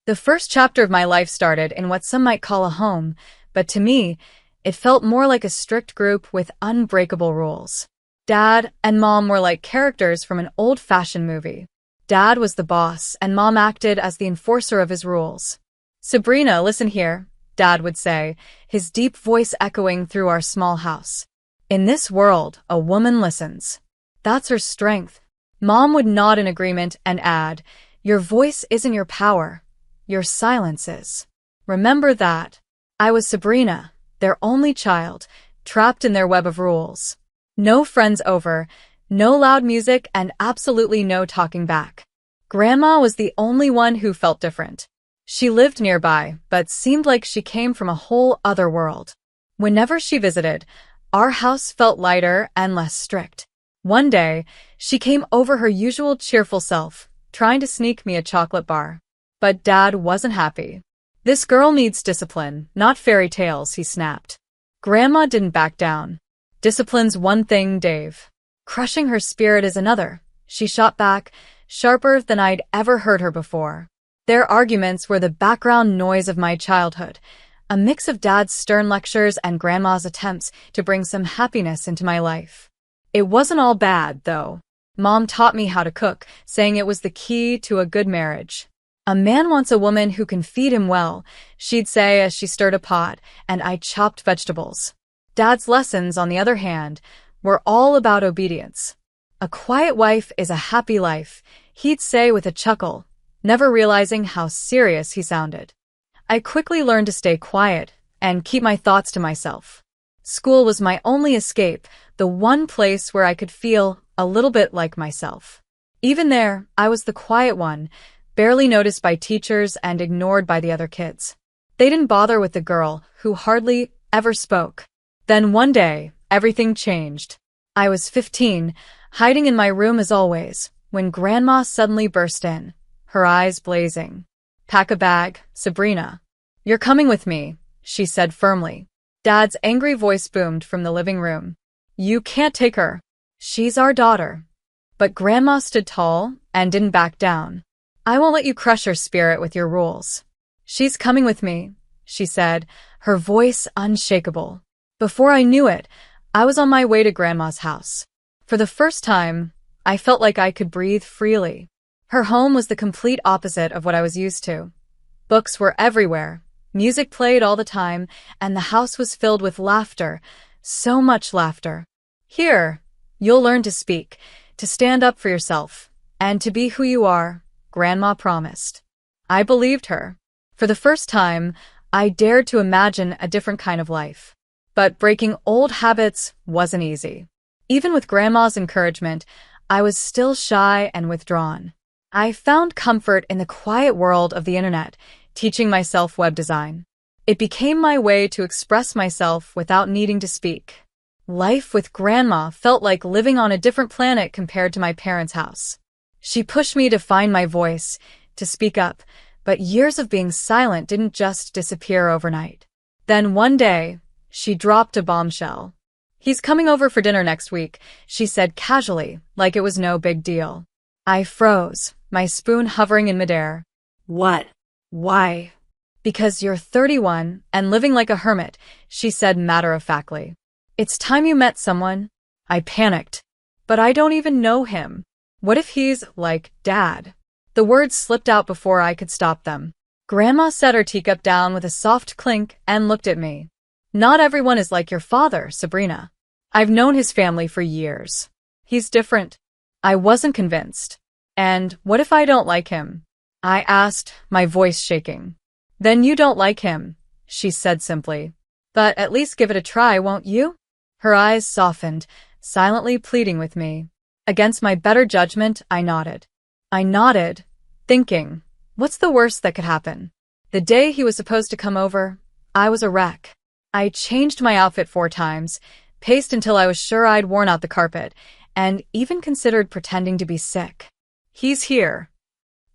The first chapter of my life started in what some might call a home, but to me, it felt more like a strict group with unbreakable rules. Dad and Mom were like characters from an old-fashioned movie. Dad was the boss, and Mom acted as the enforcer of his rules. "Sabrina, listen here," Dad would say, his deep voice echoing through our small house. "In this world, a woman listens. That's her strength." Mom would nod in agreement and add, "Your voice isn't your power. Your silence is. Remember that." I was Sabrina, their only child, trapped in their web of rules. No friends over, no loud music, and absolutely no talking back. Grandma was the only one who felt different. She lived nearby, but seemed like she came from a whole other world. Whenever she visited, our house felt lighter and less strict. One day, she came over her usual cheerful self, trying to sneak me a chocolate bar. But Dad wasn't happy. "This girl needs discipline, not fairy tales," he snapped. Grandma didn't back down. "Discipline's one thing, Dave. Crushing her spirit is another," she shot back, sharper than I'd ever heard her before. Their arguments were the background noise of my childhood, a mix of Dad's stern lectures and Grandma's attempts to bring some happiness into my life. It wasn't all bad, though. Mom taught me how to cook, saying it was the key to a good marriage. "A man wants a woman who can feed him well," she'd say as she stirred a pot, and I chopped vegetables. Dad's lessons, on the other hand, were all about obedience. "A quiet wife is a happy life," he'd say with a chuckle, never realizing how serious he sounded. I quickly learned to stay quiet and keep my thoughts to myself. School was my only escape, the one place where I could feel a little bit like myself. Even there, I was the quiet one, barely noticed by teachers and ignored by the other kids. They didn't bother with the girl, who hardly ever spoke. Then one day, everything changed. I was 15, hiding in my room as always, when Grandma suddenly burst in, her eyes blazing. "Pack a bag, Sabrina. You're coming with me," she said firmly. Dad's angry voice boomed from the living room. "You can't take her. She's our daughter." But Grandma stood tall and didn't back down. "I won't let you crush her spirit with your rules. She's coming with me," she said, her voice unshakable. Before I knew it, I was on my way to Grandma's house. For the first time, I felt like I could breathe freely. Her home was the complete opposite of what I was used to. Books were everywhere, music played all the time, and the house was filled with laughter, so much laughter. "Here, you'll learn to speak, to stand up for yourself, and to be who you are," Grandma promised. I believed her. For the first time, I dared to imagine a different kind of life. But breaking old habits wasn't easy. Even with Grandma's encouragement, I was still shy and withdrawn. I found comfort in the quiet world of the internet, teaching myself web design. It became my way to express myself without needing to speak. Life with Grandma felt like living on a different planet compared to my parents' house. She pushed me to find my voice, to speak up, but years of being silent didn't just disappear overnight. Then one day, she dropped a bombshell. "He's coming over for dinner next week," she said casually, like it was no big deal. I froze, my spoon hovering in midair. "What? Why?" "Because you're 31 and living like a hermit," she said matter-of-factly. "It's time you met someone." I panicked. "But I don't even know him. What if he's like Dad?" The words slipped out before I could stop them. Grandma set her teacup down with a soft clink and looked at me. "Not everyone is like your father, Sabrina. I've known his family for years. He's different." I wasn't convinced. "And what if I don't like him?" I asked, my voice shaking. "Then you don't like him," she said simply. "But at least give it a try, won't you?" Her eyes softened, silently pleading with me. Against my better judgment, I nodded. Thinking, what's the worst that could happen? The day he was supposed to come over, I was a wreck. I changed my outfit 4 times, paced until I was sure I'd worn out the carpet, and even considered pretending to be sick. "He's here,"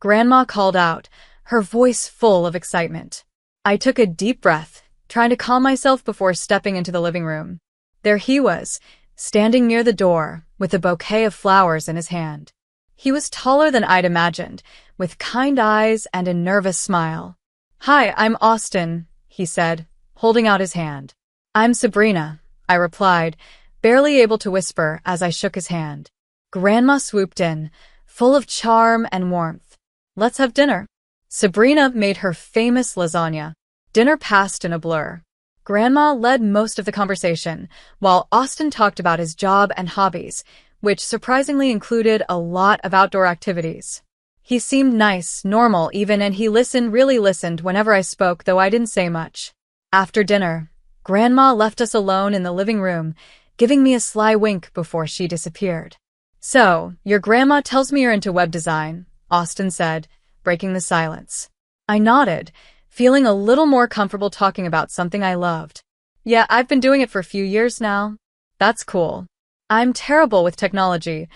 Grandma called out, her voice full of excitement. I took a deep breath, trying to calm myself before stepping into the living room. There he was, standing near the door, with a bouquet of flowers in his hand. He was taller than I'd imagined, with kind eyes and a nervous smile. "Hi, I'm Austin," he said, holding out his hand. "I'm Sabrina," I replied, barely able to whisper as I shook his hand. Grandma swooped in, full of charm and warmth. "Let's have dinner." Sabrina made her famous lasagna. Dinner passed in a blur. Grandma led most of the conversation, while Austin talked about his job and hobbies, which surprisingly included a lot of outdoor activities. He seemed nice, normal even, and he really listened whenever I spoke, though I didn't say much. After dinner, Grandma left us alone in the living room, giving me a sly wink before she disappeared. "So, your grandma tells me you're into web design," Austin said, breaking the silence. I nodded, feeling a little more comfortable talking about something I loved. "Yeah, I've been doing it for a few years now." "That's cool." "I'm terrible with technology.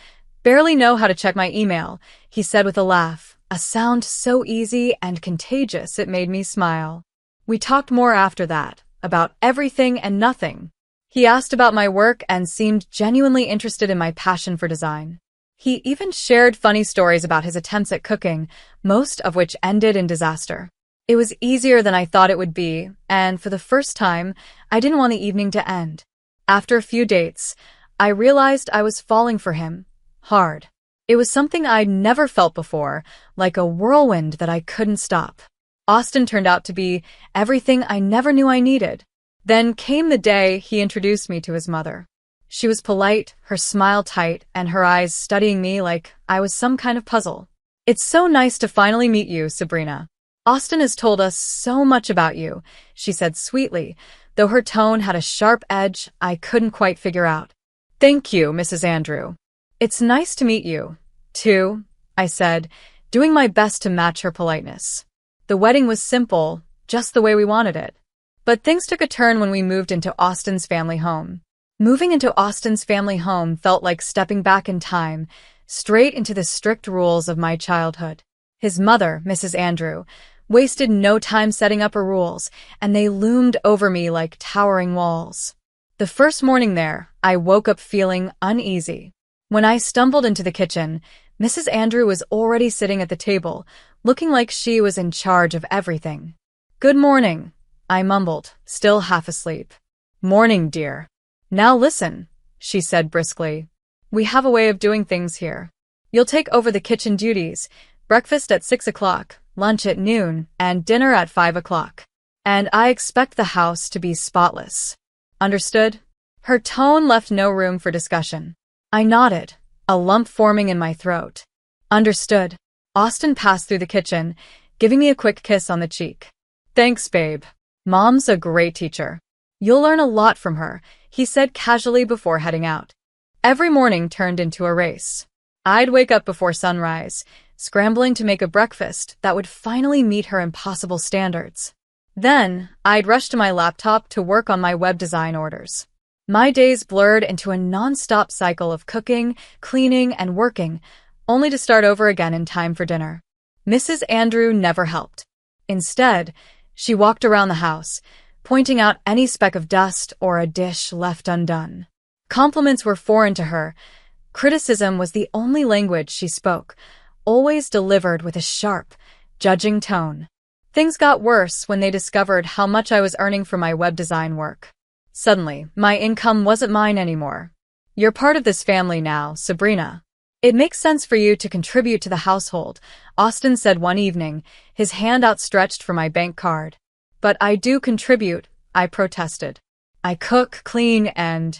Barely know how to check my email," he said with a laugh, a sound so easy and contagious it made me smile. We talked more after that, about everything and nothing. He asked about my work and seemed genuinely interested in my passion for design. He even shared funny stories about his attempts at cooking, most of which ended in disaster. It was easier than I thought it would be, and for the first time, I didn't want the evening to end. After a few dates, I realized I was falling for him. Hard. It was something I'd never felt before, like a whirlwind that I couldn't stop. Austin turned out to be everything I never knew I needed. Then came the day he introduced me to his mother. She was polite, her smile tight, and her eyes studying me like I was some kind of puzzle. "It's so nice to finally meet you, Sabrina. Austin has told us so much about you," she said sweetly, though her tone had a sharp edge I couldn't quite figure out. "Thank you, Mrs. Andrew. It's nice to meet you, too," I said, doing my best to match her politeness. The wedding was simple, just the way we wanted it. But things took a turn when we moved into Austin's family home. Moving into Austin's family home felt like stepping back in time, straight into the strict rules of my childhood. His mother, Mrs. Andrew, wasted no time setting up her rules, and they loomed over me like towering walls. The first morning there, I woke up feeling uneasy. When I stumbled into the kitchen, Mrs. Andrew was already sitting at the table, looking like she was in charge of everything. "Good morning," I mumbled, still half asleep. "Morning, dear. Now listen," she said briskly. "We have a way of doing things here. You'll take over the kitchen duties, breakfast at 6 o'clock, lunch at noon, and dinner at 5 o'clock. And I expect the house to be spotless. Understood?" Her tone left no room for discussion. I nodded, a lump forming in my throat. "Understood." Austin passed through the kitchen, giving me a quick kiss on the cheek. "Thanks, babe. Mom's a great teacher. You'll learn a lot from her," he said casually before heading out. Every morning turned into a race. I'd wake up before sunrise, scrambling to make a breakfast that would finally meet her impossible standards. Then, I'd rush to my laptop to work on my web design orders. My days blurred into a non-stop cycle of cooking, cleaning, and working, only to start over again in time for dinner. Mrs. Andrew never helped. Instead, she walked around the house, pointing out any speck of dust or a dish left undone. Compliments were foreign to her. Criticism was the only language she spoke, always delivered with a sharp, judging tone. Things got worse when they discovered how much I was earning for my web design work. Suddenly, my income wasn't mine anymore. "You're part of this family now, Sabrina. It makes sense for you to contribute to the household," Austin said one evening, his hand outstretched for my bank card. "But I do contribute," I protested. "I cook, clean, and—"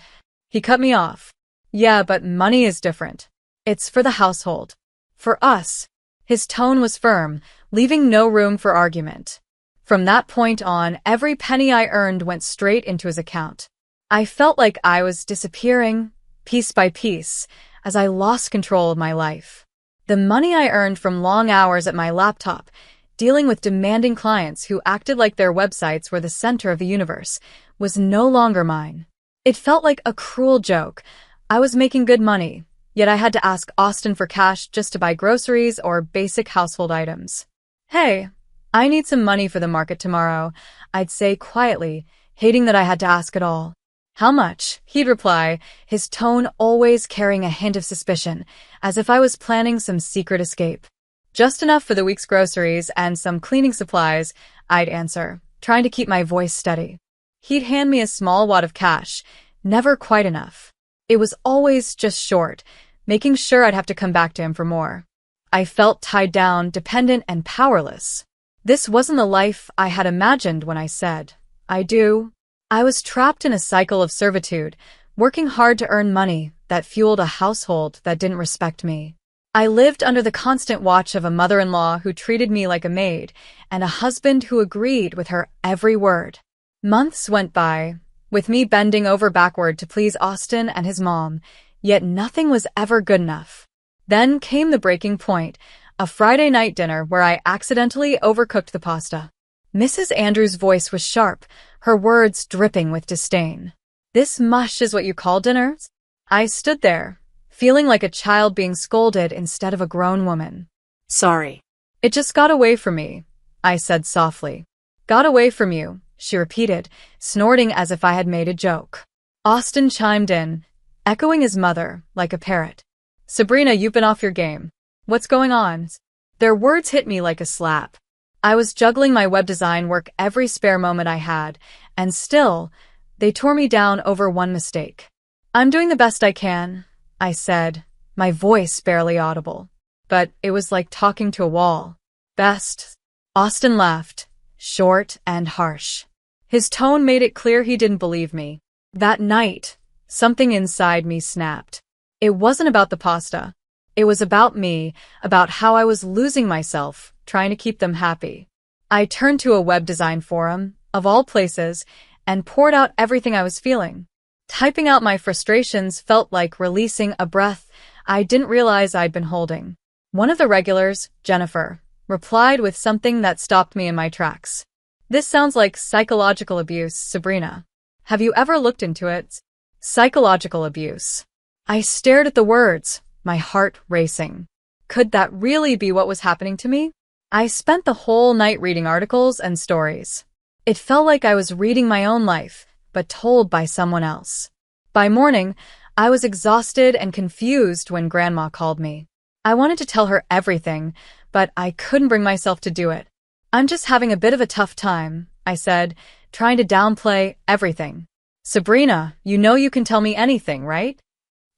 He cut me off. "Yeah, but money is different. It's for the household. For us." His tone was firm, leaving no room for argument. From that point on, every penny I earned went straight into his account. I felt like I was disappearing, piece by piece, as I lost control of my life. The money I earned from long hours at my laptop, dealing with demanding clients who acted like their websites were the center of the universe, was no longer mine. It felt like a cruel joke. I was making good money, yet I had to ask Austin for cash just to buy groceries or basic household items. "Hey, I need some money for the market tomorrow," I'd say quietly, hating that I had to ask at all. How much? He'd reply, his tone always carrying a hint of suspicion, as if I was planning some secret escape. Just enough for the week's groceries and some cleaning supplies, I'd answer, trying to keep my voice steady. He'd hand me a small wad of cash, never quite enough. It was always just short, making sure I'd have to come back to him for more. I felt tied down, dependent, and powerless. This wasn't the life I had imagined when I said, I do. I was trapped in a cycle of servitude, working hard to earn money that fueled a household that didn't respect me. I lived under the constant watch of a mother-in-law who treated me like a maid, and a husband who agreed with her every word. Months went by, with me bending over backward to please Austin and his mom, yet nothing was ever good enough. Then came the breaking point, a Friday night dinner where I accidentally overcooked the pasta. Mrs. Andrews' voice was sharp, her words dripping with disdain. This mush is what you call dinners? I stood there, feeling like a child being scolded instead of a grown woman. Sorry. It just got away from me, I said softly. Got away from you, she repeated, snorting as if I had made a joke. Austin chimed in, echoing his mother like a parrot. Sabrina, you've been off your game. What's going on? Their words hit me like a slap. I was juggling my web design work every spare moment I had, and still, they tore me down over one mistake. I'm doing the best I can, I said, my voice barely audible. But it was like talking to a wall. Best? Austin laughed, short and harsh. His tone made it clear he didn't believe me. That night, something inside me snapped. It wasn't about the pasta. It was about me, about how I was losing myself, trying to keep them happy. I turned to a web design forum, of all places, and poured out everything I was feeling. Typing out my frustrations felt like releasing a breath I didn't realize I'd been holding. One of the regulars, Jennifer, replied with something that stopped me in my tracks. This sounds like psychological abuse, Sabrina. Have you ever looked into it? Psychological abuse. I stared at the words, my heart racing. Could that really be what was happening to me? I spent the whole night reading articles and stories. It felt like I was reading my own life, but told by someone else. By morning, I was exhausted and confused when Grandma called me. I wanted to tell her everything, but I couldn't bring myself to do it. I'm just having a bit of a tough time, I said, trying to downplay everything. Sabrina, you know you can tell me anything, right?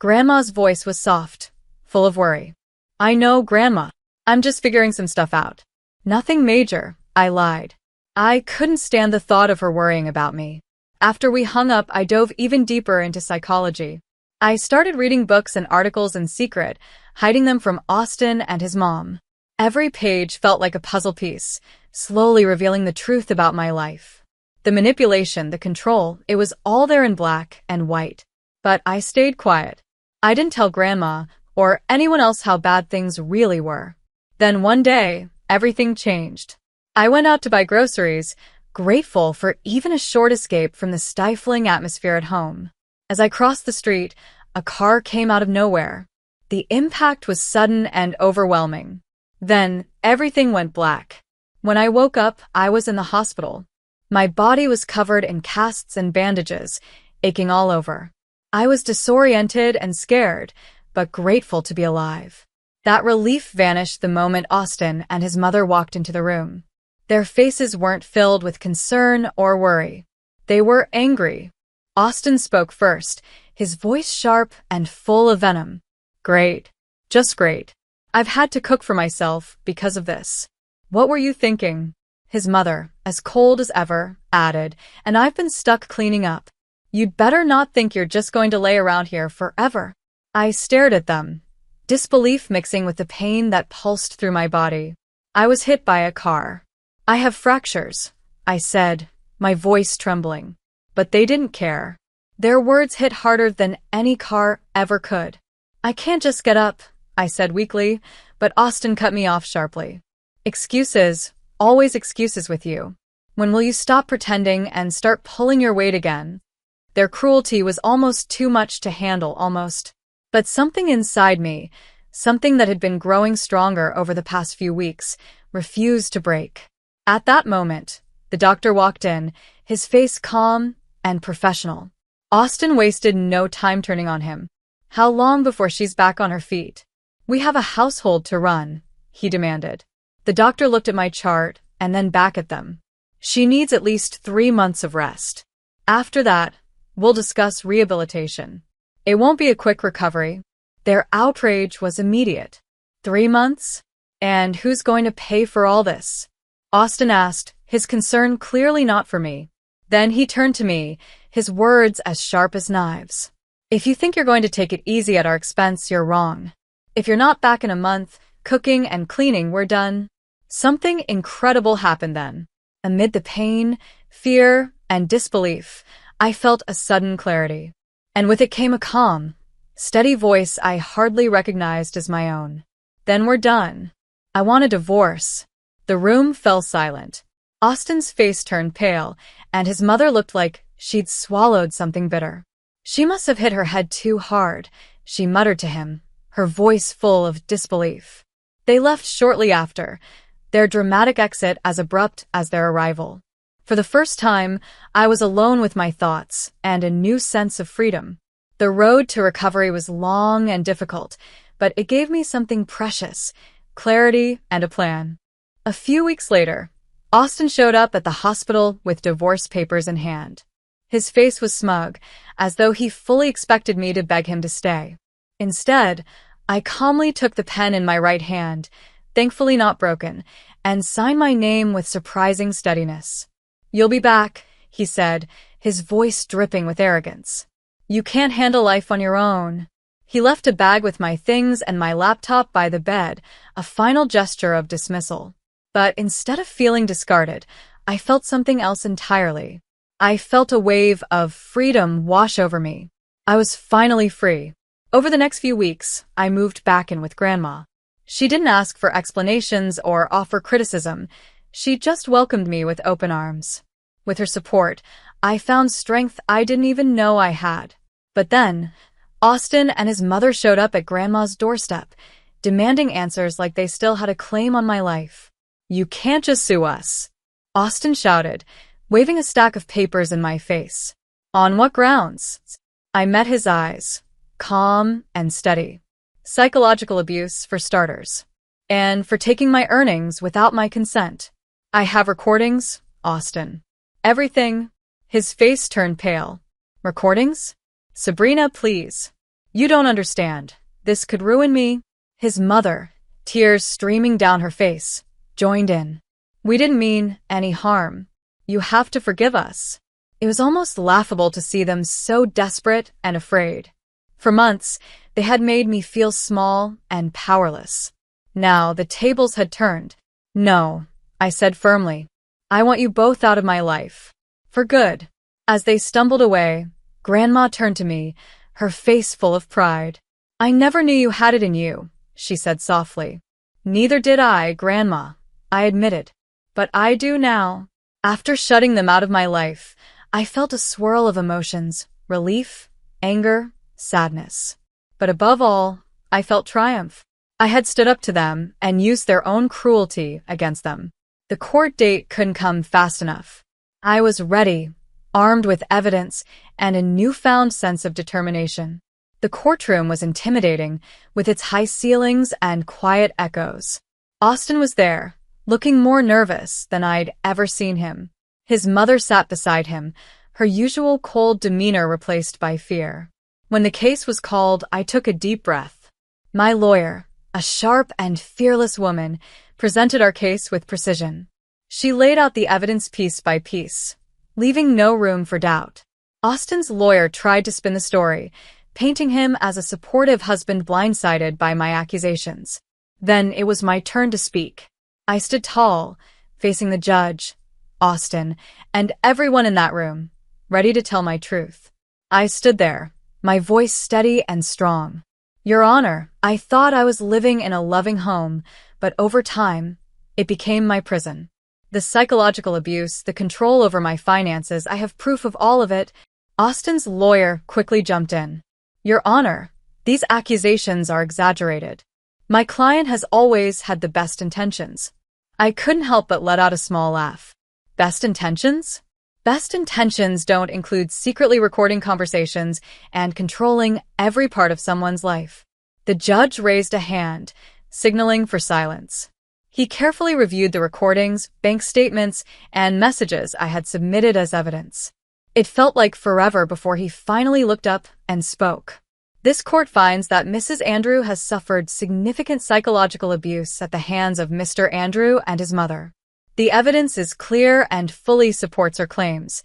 Grandma's voice was soft, full of worry. I know, Grandma. I'm just figuring some stuff out. Nothing major, I lied. I couldn't stand the thought of her worrying about me. After we hung up, I dove even deeper into psychology. I started reading books and articles in secret, hiding them from Austin and his mom. Every page felt like a puzzle piece, slowly revealing the truth about my life. The manipulation, the control, it was all there in black and white. But I stayed quiet. I didn't tell Grandma or anyone else how bad things really were. Then one day, everything changed. I went out to buy groceries, grateful for even a short escape from the stifling atmosphere at home. As I crossed the street, a car came out of nowhere. The impact was sudden and overwhelming. Then, everything went black. When I woke up, I was in the hospital. My body was covered in casts and bandages, aching all over. I was disoriented and scared, but grateful to be alive. That relief vanished the moment Austin and his mother walked into the room. Their faces weren't filled with concern or worry. They were angry. Austin spoke first, his voice sharp and full of venom. Great. Just great. I've had to cook for myself because of this. What were you thinking? His mother, as cold as ever, added, and I've been stuck cleaning up. You'd better not think you're just going to lay around here forever. I stared at them, disbelief mixing with the pain that pulsed through my body. I was hit by a car. I have fractures, I said, my voice trembling. But they didn't care. Their words hit harder than any car ever could. I can't just get up, I said weakly, but Austin cut me off sharply. Excuses, always excuses with you. When will you stop pretending and start pulling your weight again? Their cruelty was almost too much to handle, almost. But something inside me, something that had been growing stronger over the past few weeks, refused to break. At that moment, the doctor walked in, his face calm and professional. Austin wasted no time turning on him. How long before she's back on her feet? We have a household to run, he demanded. The doctor looked at my chart and then back at them. She needs at least 3 months of rest. After that, we'll discuss rehabilitation. It won't be a quick recovery. Their outrage was immediate. 3 months? And who's going to pay for all this? Austin asked, his concern clearly not for me. Then he turned to me, his words as sharp as knives. If you think you're going to take it easy at our expense, you're wrong. If you're not back in a month, cooking and cleaning, we're done. Something incredible happened then. Amid the pain, fear, and disbelief, I felt a sudden clarity. And with it came a calm, steady voice I hardly recognized as my own. Then we're done. I want a divorce. The room fell silent. Austin's face turned pale, and his mother looked like she'd swallowed something bitter. She must have hit her head too hard, she muttered to him, her voice full of disbelief. They left shortly after, their dramatic exit as abrupt as their arrival. For the first time, I was alone with my thoughts and a new sense of freedom. The road to recovery was long and difficult, but it gave me something precious, clarity and a plan. A few weeks later, Austin showed up at the hospital with divorce papers in hand. His face was smug, as though he fully expected me to beg him to stay. Instead, I calmly took the pen in my right hand, thankfully not broken, and signed my name with surprising steadiness. "You'll be back," he said, his voice dripping with arrogance. "You can't handle life on your own." He left a bag with my things and my laptop by the bed, a final gesture of dismissal. But instead of feeling discarded, I felt something else entirely. I felt a wave of freedom wash over me. I was finally free. Over the next few weeks, I moved back in with Grandma. She didn't ask for explanations or offer criticism. She just welcomed me with open arms. With her support, I found strength I didn't even know I had. But then, Austin and his mother showed up at Grandma's doorstep, demanding answers like they still had a claim on my life. "You can't just sue us," Austin shouted, waving a stack of papers in my face. "On what grounds?" I met his eyes, calm and steady. "Psychological abuse, for starters. And for taking my earnings without my consent. I have recordings, Austin. Everything." His face turned pale. "Recordings? Sabrina, please. You don't understand. This could ruin me." His mother, tears streaming down her face, joined in. "We didn't mean any harm. You have to forgive us." It was almost laughable to see them so desperate and afraid. For months, they had made me feel small and powerless. Now the tables had turned. "No," I said firmly. "I want you both out of my life. For good." As they stumbled away, Grandma turned to me, her face full of pride. "I never knew you had it in you," she said softly. "Neither did I, Grandma," I admitted. "But I do now." After shutting them out of my life, I felt a swirl of emotions, relief, anger, sadness. But above all, I felt triumph. I had stood up to them and used their own cruelty against them. The court date couldn't come fast enough. I was ready, armed with evidence and a newfound sense of determination. The courtroom was intimidating, with its high ceilings and quiet echoes. Austin was there, looking more nervous than I'd ever seen him. His mother sat beside him, her usual cold demeanor replaced by fear. When the case was called, I took a deep breath. My lawyer, a sharp and fearless woman, presented our case with precision. She laid out the evidence piece by piece, leaving no room for doubt. Austin's lawyer tried to spin the story, painting him as a supportive husband blindsided by my accusations. Then it was my turn to speak. I stood tall, facing the judge, Austin, and everyone in that room, ready to tell my truth. I stood there, my voice steady and strong. "Your Honor, I thought I was living in a loving home, but over time, it became my prison. The psychological abuse, the control over my finances, I have proof of all of it." Austin's lawyer quickly jumped in. "Your Honor, these accusations are exaggerated. My client has always had the best intentions." I couldn't help but let out a small laugh. "Best intentions?" Best intentions don't include secretly recording conversations and controlling every part of someone's life. The judge raised a hand, signaling for silence. He carefully reviewed the recordings, bank statements, and messages I had submitted as evidence. It felt like forever before he finally looked up and spoke. This court finds that Mrs. Andrew has suffered significant psychological abuse at the hands of Mr. Andrew and his mother. The evidence is clear and fully supports her claims.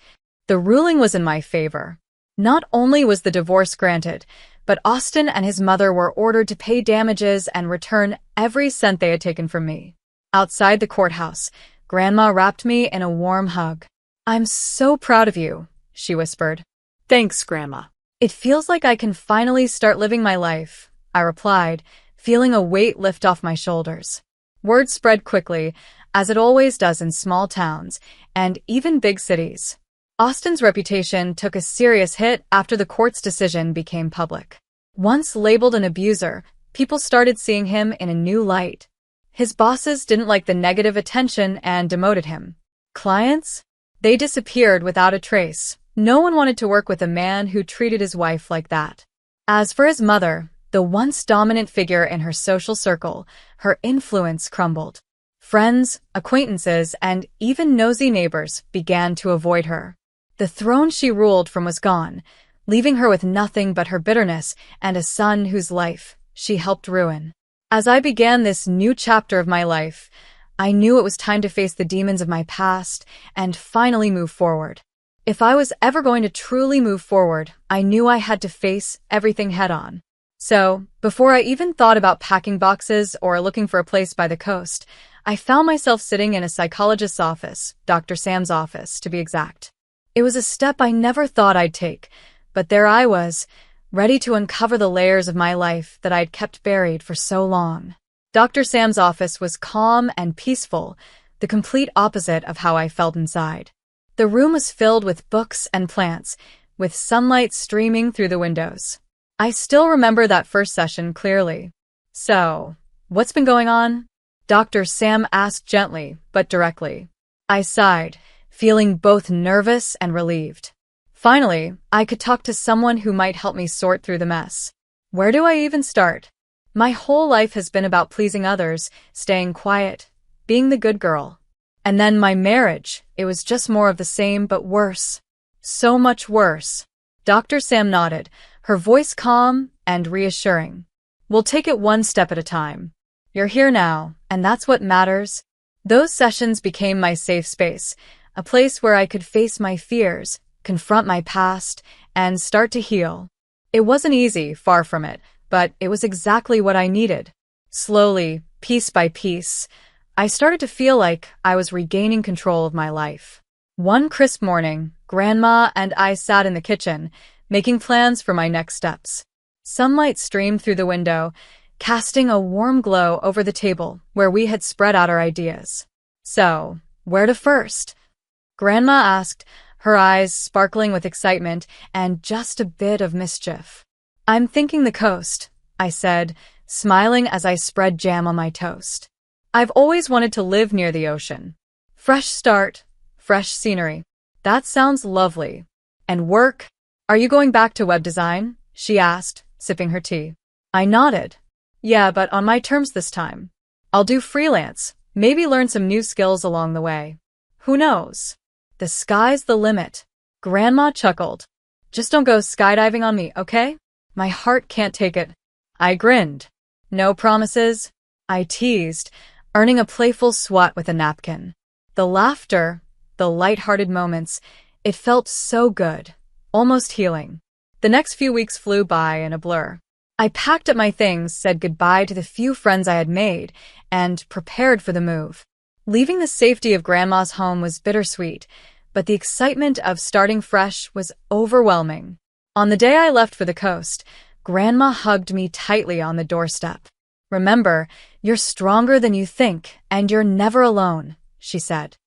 The ruling was in my favor. Not only was the divorce granted, but Austin and his mother were ordered to pay damages and return every cent they had taken from me. Outside the courthouse, Grandma wrapped me in a warm hug. "I'm so proud of you," she whispered. "Thanks, Grandma." "It feels like I can finally start living my life," I replied, feeling a weight lift off my shoulders. Word spread quickly, as it always does in small towns and even big cities. Austin's reputation took a serious hit after the court's decision became public. Once labeled an abuser, people started seeing him in a new light. His bosses didn't like the negative attention and demoted him. Clients? They disappeared without a trace. No one wanted to work with a man who treated his wife like that. As for his mother, the once dominant figure in her social circle, her influence crumbled. Friends, acquaintances, and even nosy neighbors began to avoid her. The throne she ruled from was gone, leaving her with nothing but her bitterness and a son whose life she helped ruin. As I began this new chapter of my life, I knew it was time to face the demons of my past and finally move forward. If I was ever going to truly move forward, I knew I had to face everything head-on. So, before I even thought about packing boxes or looking for a place by the coast, I found myself sitting in a psychologist's office, Dr. Sam's office, to be exact. It was a step I never thought I'd take, but there I was, ready to uncover the layers of my life that I'd kept buried for so long. Dr. Sam's office was calm and peaceful, the complete opposite of how I felt inside. The room was filled with books and plants, with sunlight streaming through the windows. I still remember that first session clearly. "So, what's been going on?" Dr. Sam asked gently, but directly. I sighed, feeling both nervous and relieved. Finally, I could talk to someone who might help me sort through the mess. Where do I even start? My whole life has been about pleasing others, staying quiet, being the good girl. And then my marriage, it was just more of the same but worse. So much worse. Dr. Sam nodded, her voice calm and reassuring. "We'll take it one step at a time. You're here now, and that's what matters." Those sessions became my safe space, a place where I could face my fears, confront my past, and start to heal. It wasn't easy, far from it, but it was exactly what I needed. Slowly, piece by piece, I started to feel like I was regaining control of my life. One crisp morning, Grandma and I sat in the kitchen, making plans for my next steps. Sunlight streamed through the window, casting a warm glow over the table where we had spread out our ideas. "So, where to first?" Grandma asked, her eyes sparkling with excitement and just a bit of mischief. "I'm thinking the coast," I said, smiling as I spread jam on my toast. "I've always wanted to live near the ocean. Fresh start, fresh scenery. That sounds lovely. And work? Are you going back to web design?" she asked, sipping her tea. I nodded. "Yeah, but on my terms this time. I'll do freelance, maybe learn some new skills along the way. Who knows? The sky's the limit." Grandma chuckled. "Just don't go skydiving on me, okay? My heart can't take it." I grinned. "No promises?" I teased, earning a playful swat with a napkin. The laughter, the light-hearted moments, it felt so good, almost healing. The next few weeks flew by in a blur. I packed up my things, said goodbye to the few friends I had made, and prepared for the move. Leaving the safety of Grandma's home was bittersweet, but the excitement of starting fresh was overwhelming. On the day I left for the coast, Grandma hugged me tightly on the doorstep. "Remember, you're stronger than you think, and you're never alone," she said.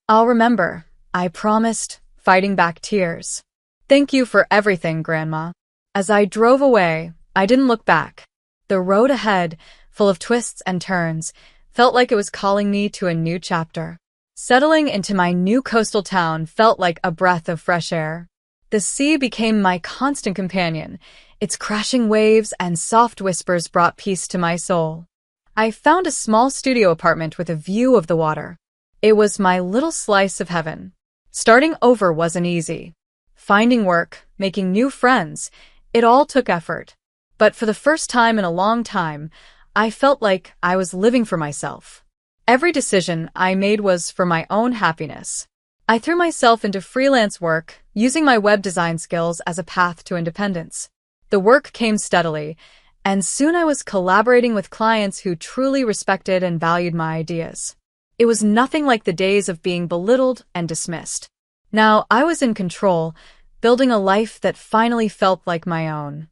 "I'll remember," I promised, fighting back tears. "Thank you for everything, Grandma." As I drove away, I didn't look back. The road ahead, full of twists and turns, felt like it was calling me to a new chapter. Settling into my new coastal town felt like a breath of fresh air. The sea became my constant companion. Its crashing waves and soft whispers brought peace to my soul. I found a small studio apartment with a view of the water. It was my little slice of heaven. Starting over wasn't easy. Finding work, making new friends, it all took effort. But for the first time in a long time, I felt like I was living for myself. Every decision I made was for my own happiness. I threw myself into freelance work, using my web design skills as a path to independence. The work came steadily, and soon I was collaborating with clients who truly respected and valued my ideas. It was nothing like the days of being belittled and dismissed. Now I was in control, building a life that finally felt like my own.